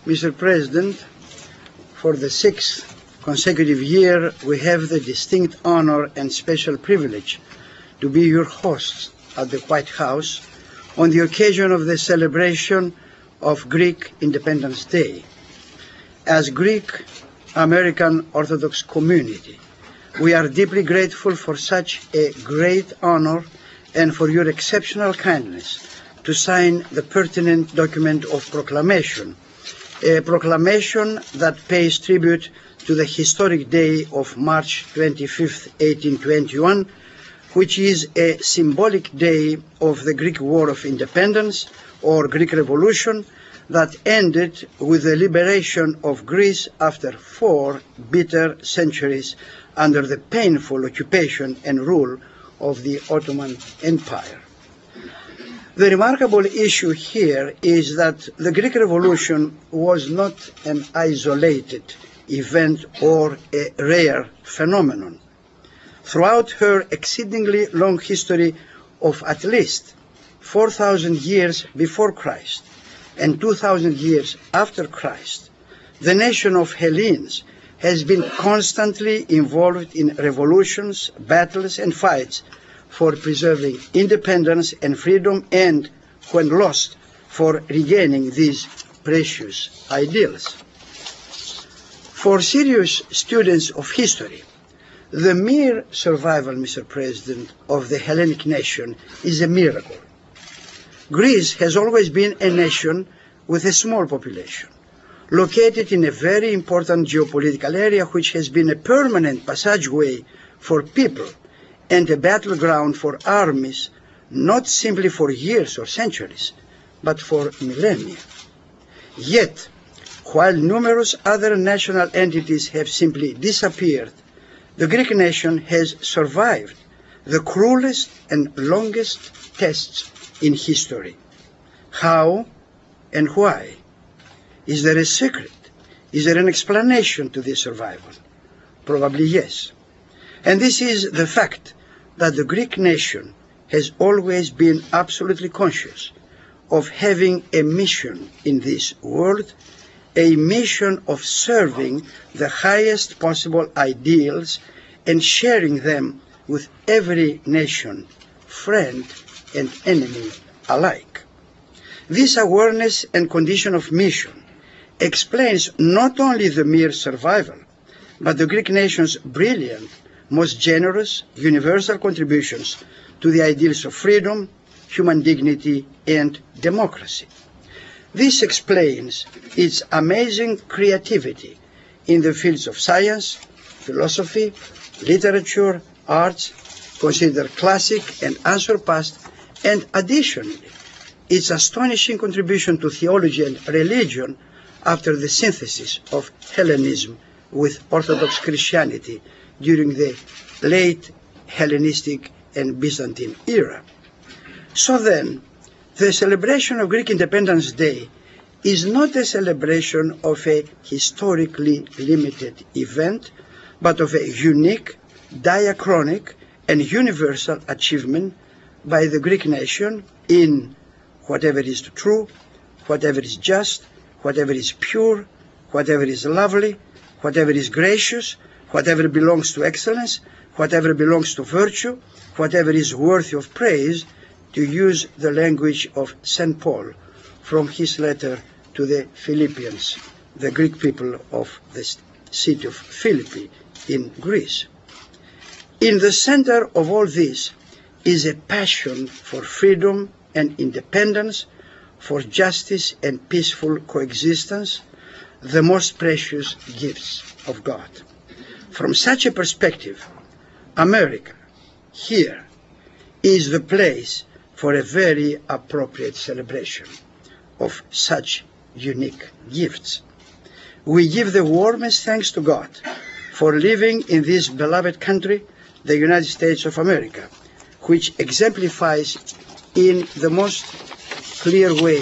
Mr. President, for the sixth consecutive year, we have the distinct honor and special privilege to be your hosts at the White House on the occasion of the celebration of Greek Independence Day. As Greek American Orthodox community, we are deeply grateful for such a great honor and for your exceptional kindness to sign the pertinent document of proclamation, a proclamation that pays tribute to the historic day of March 25, 1821, which is a symbolic day of the Greek War of Independence, or Greek Revolution, that ended with the liberation of Greece after 4 bitter centuries under the painful occupation and rule of the Ottoman Empire. The remarkable issue here is that the Greek Revolution was not an isolated event or a rare phenomenon. Throughout her exceedingly long history of at least 4,000 years before Christ and 2,000 years after Christ, the nation of Hellenes has been constantly involved in revolutions, battles, and fights for preserving independence and freedom, and, when lost, for regaining these precious ideals. For serious students of history, the mere survival, Mr. President, of the Hellenic nation is a miracle. Greece has always been a nation with a small population, located in a very important geopolitical area which has been a permanent passageway for people and a battleground for armies, not simply for years or centuries, but for millennia. Yet, while numerous other national entities have simply disappeared, the Greek nation has survived the cruelest and longest tests in history. How and why? Is there a secret? Is there an explanation to this survival? Probably yes. And this is the fact that the Greek nation has always been absolutely conscious of having a mission in this world, a mission of serving the highest possible ideals and sharing them with every nation, friend and enemy alike. This awareness and condition of mission explains not only the mere survival, but the Greek nation's brilliant, most generous, universal contributions to the ideals of freedom, human dignity, and democracy. This explains its amazing creativity in the fields of science, philosophy, literature, arts, considered classic and unsurpassed, and additionally, its astonishing contribution to theology and religion after the synthesis of Hellenism with Orthodox Christianity during the late Hellenistic and Byzantine era. So then, the celebration of Greek Independence Day is not a celebration of a historically limited event, but of a unique, diachronic, and universal achievement by the Greek nation in whatever is true, whatever is just, whatever is pure, whatever is lovely, whatever is gracious, whatever belongs to excellence, whatever belongs to virtue, whatever is worthy of praise, to use the language of St. Paul from his letter to the Philippians, the Greek people of the city of Philippi in Greece. In the center of all this is a passion for freedom and independence, for justice and peaceful coexistence, the most precious gifts of God. From such a perspective, America, here, is the place for a very appropriate celebration of such unique gifts. We give the warmest thanks to God for living in this beloved country, the United States of America, which exemplifies in the most clear way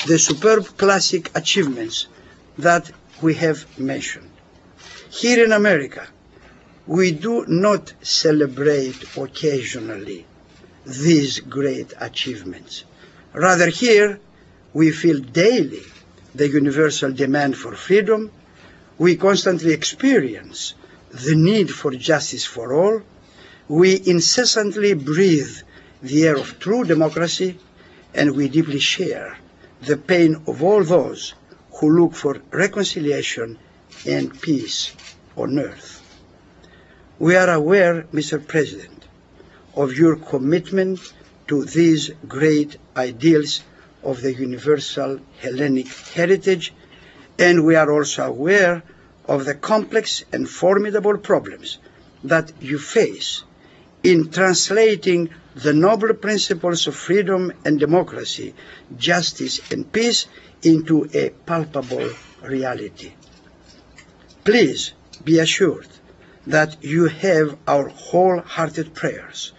the superb classic achievements that we have mentioned. Here in America, we do not celebrate occasionally these great achievements. Rather, here we feel daily the universal demand for freedom, we constantly experience the need for justice for all, we incessantly breathe the air of true democracy, and we deeply share the pain of all those who look for reconciliation and peace on earth. We are aware, Mr. President, of your commitment to these great ideals of the universal Hellenic heritage, and we are also aware of the complex and formidable problems that you face in translating the noble principles of freedom and democracy, justice and peace into a palpable reality. Please be assured that you have our wholehearted prayers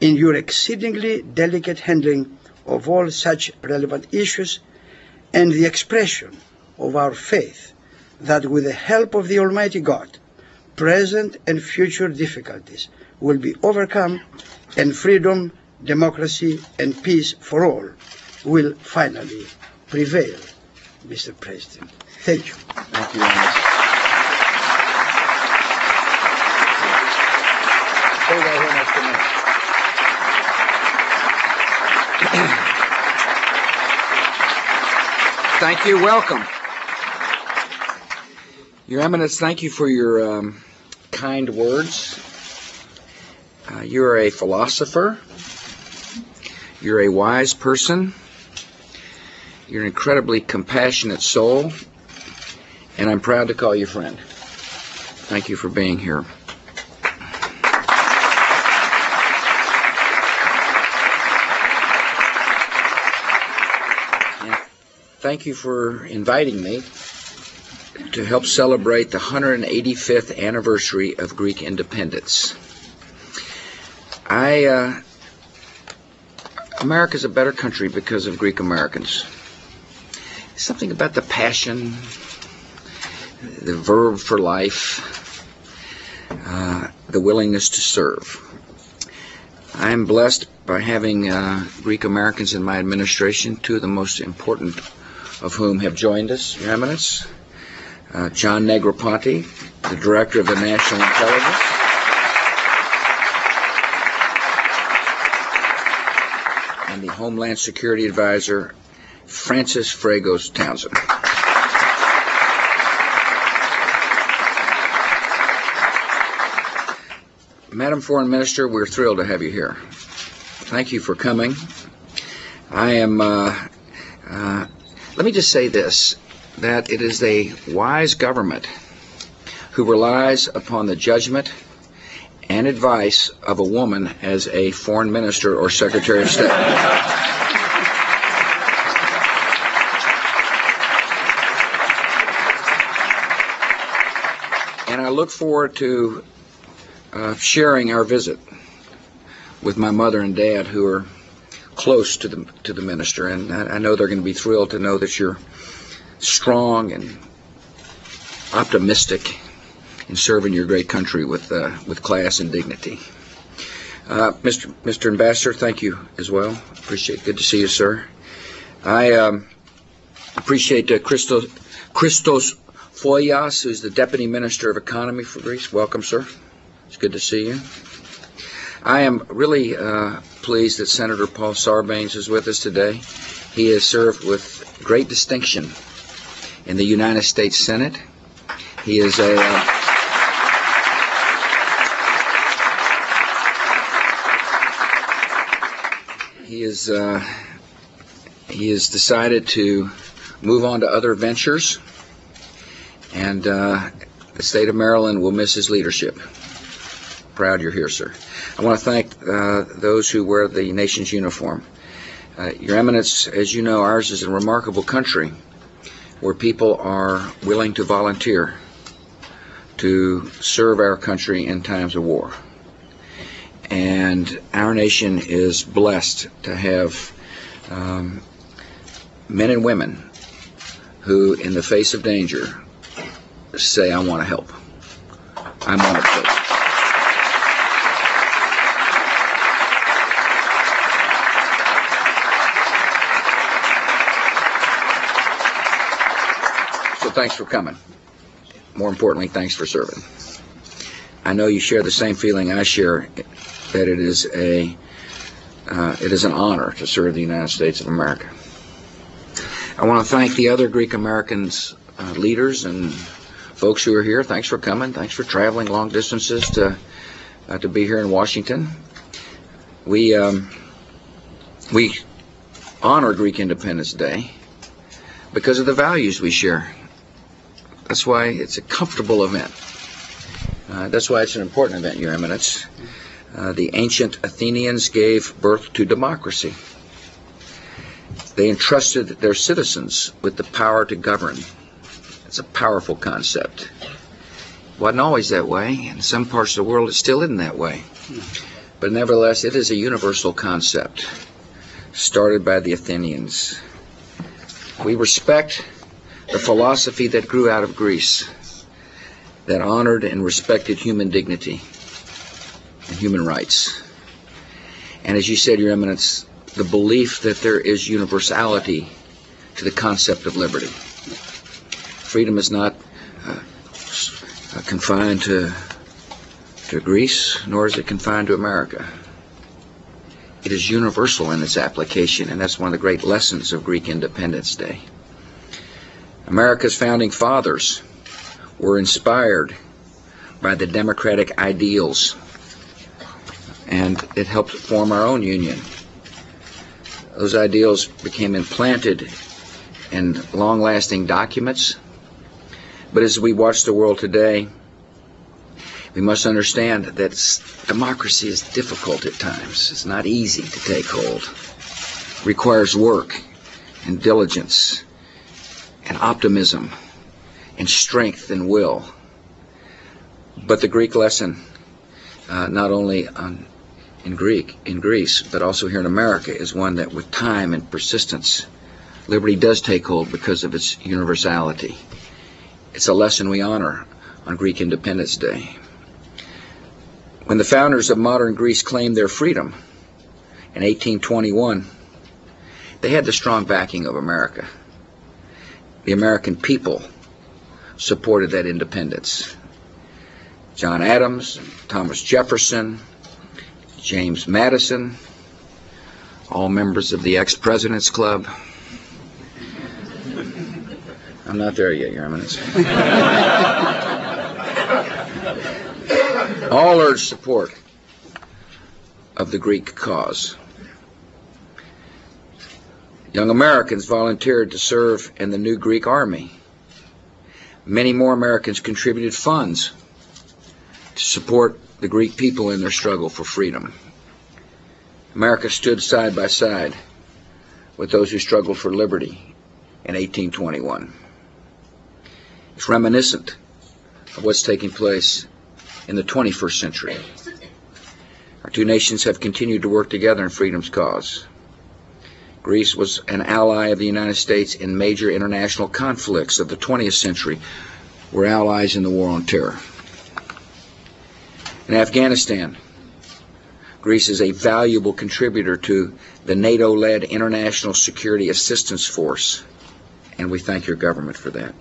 in your exceedingly delicate handling of all such relevant issues, and the expression of our faith that with the help of the Almighty God, present and future difficulties will be overcome, and freedom, democracy, and peace for all will finally prevail, Mr. President. Thank you. Thank you, Ernest. Thank you. Welcome. Your Eminence, thank you for your kind words. You're a philosopher. You're a wise person. You're an incredibly compassionate soul. And I'm proud to call you friend. Thank you for being here. Thank you for inviting me to help celebrate the 185th anniversary of Greek independence. America's a better country because of Greek Americans. Something about the passion, the verb for life, the willingness to serve. I'm blessed by having Greek Americans in my administration, two of the most important of whom have joined us, Your Eminence. John Negroponte, the Director of the National Intelligence, and the Homeland Security Advisor, Francis Fragos Townsend. Madam Foreign Minister, we're thrilled to have you here. Thank you for coming. Let me just say this, that it is a wise government who relies upon the judgment and advice of a woman as a foreign minister or secretary of state. And I look forward to sharing our visit with my mother and dad, who are close to the minister, and I know they're going to be thrilled to know that you're strong and optimistic in serving your great country with class and dignity. Mr. Ambassador, thank you as well. Good to see you, sir. I appreciate Christos Foyas, who's the Deputy Minister of Economy for Greece. Welcome, sir. It's good to see you. I am really pleased that Senator Paul Sarbanes is with us today. He has served with great distinction in the United States Senate. He is he has decided to move on to other ventures, and the state of Maryland will miss his leadership. Proud you're here, sir. I want to thank those who wear the nation's uniform. Your Eminence, as you know, ours is a remarkable country where people are willing to volunteer to serve our country in times of war. And our nation is blessed to have men and women who, in the face of danger, say, I want to help. I'm honored for it. thanks for coming. More importantly, thanks for serving. I know you share the same feeling I share, that it is an honor to serve the United States of America. I want to thank the other Greek Americans, leaders and folks who are here. Thanks for coming. Thanks for traveling long distances to be here in Washington. We honor Greek Independence Day because of the values we share. That's why it's a comfortable event. That's why it's an important event, Your Eminence. The ancient Athenians gave birth to democracy. They entrusted their citizens with the power to govern. It's a powerful concept. It wasn't always that way. In some parts of the world, it still isn't that way. But nevertheless, it is a universal concept started by the Athenians. We respect the philosophy that grew out of Greece, that honored and respected human dignity and human rights. And as you said, Your Eminence, the belief that there is universality to the concept of liberty. Freedom is not confined to Greece, nor is it confined to America. It is universal in its application, and that's one of the great lessons of Greek Independence Day. America's founding fathers were inspired by the democratic ideals, and it helped form our own union. Those ideals became implanted in long-lasting documents, but as we watch the world today, we must understand that democracy is difficult at times. It's not easy to take hold. It requires work and diligence and optimism and strength and will. But the Greek lesson, not only in Greece, but also here in America, is one that with time and persistence, liberty does take hold because of its universality. It's a lesson we honor on Greek Independence Day. When the founders of modern Greece claimed their freedom in 1821, they had the strong backing of America. The American people supported that independence. John Adams, Thomas Jefferson, James Madison, all members of the Ex-President's Club. I'm not there yet, Your Eminence. All urged support of the Greek cause. Young Americans volunteered to serve in the new Greek army. Many more Americans contributed funds to support the Greek people in their struggle for freedom. America stood side by side with those who struggled for liberty in 1821. It's reminiscent of what's taking place in the 21st century. Our two nations have continued to work together in freedom's cause. Greece was an ally of the United States in major international conflicts of the 20th century. We're allies in the war on terror. In Afghanistan, Greece is a valuable contributor to the NATO-led International Security Assistance Force, and we thank your government for that.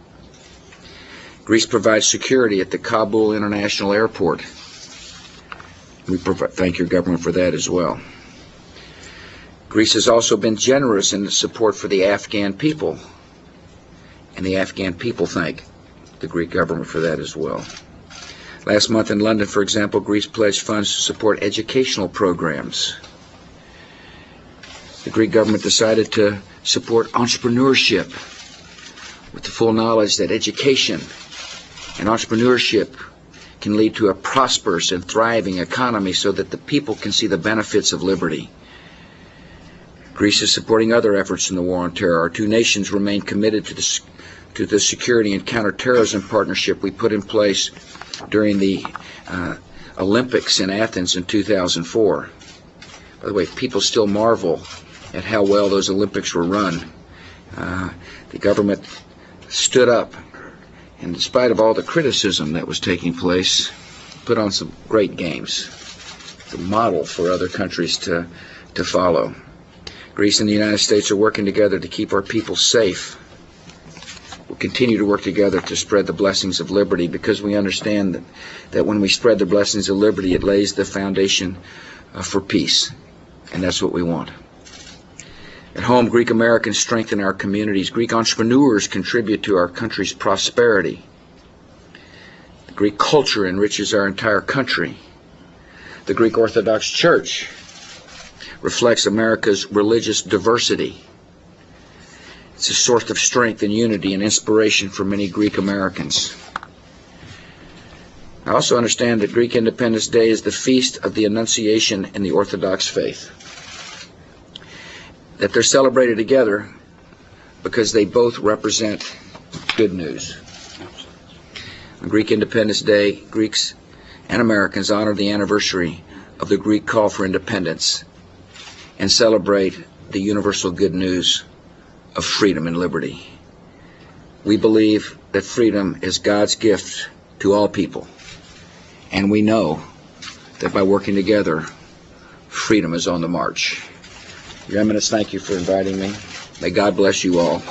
Greece provides security at the Kabul International Airport. We thank your government for that as well. Greece has also been generous in its support for the Afghan people, and the Afghan people thank the Greek government for that as well. Last month in London, for example, Greece pledged funds to support educational programs. The Greek government decided to support entrepreneurship with the full knowledge that education and entrepreneurship can lead to a prosperous and thriving economy so that the people can see the benefits of liberty. Greece is supporting other efforts in the war on terror. Our two nations remain committed to the security and counterterrorism partnership we put in place during the Olympics in Athens in 2004. By the way, people still marvel at how well those Olympics were run. The government stood up, and in spite of all the criticism that was taking place, put on some great games, the model for other countries to follow. Greece and the United States are working together to keep our people safe. We're continue to work together to spread the blessings of liberty, because we understand that when we spread the blessings of liberty, it lays the foundation for peace, and that's what we want. At home, Greek Americans strengthen our communities. Greek entrepreneurs contribute to our country's prosperity. The Greek culture enriches our entire country. The Greek Orthodox Church reflects America's religious diversity. It's a source of strength and unity and inspiration for many Greek Americans. I also understand that Greek Independence Day is the feast of the Annunciation in the Orthodox faith. That they're celebrated together because they both represent good news. On Greek Independence Day, Greeks and Americans honor the anniversary of the Greek call for independence and celebrate the universal good news of freedom and liberty. We believe that freedom is God's gift to all people, and we know that by working together, freedom is on the march. Your Eminence, thank you for inviting me. May God bless you all.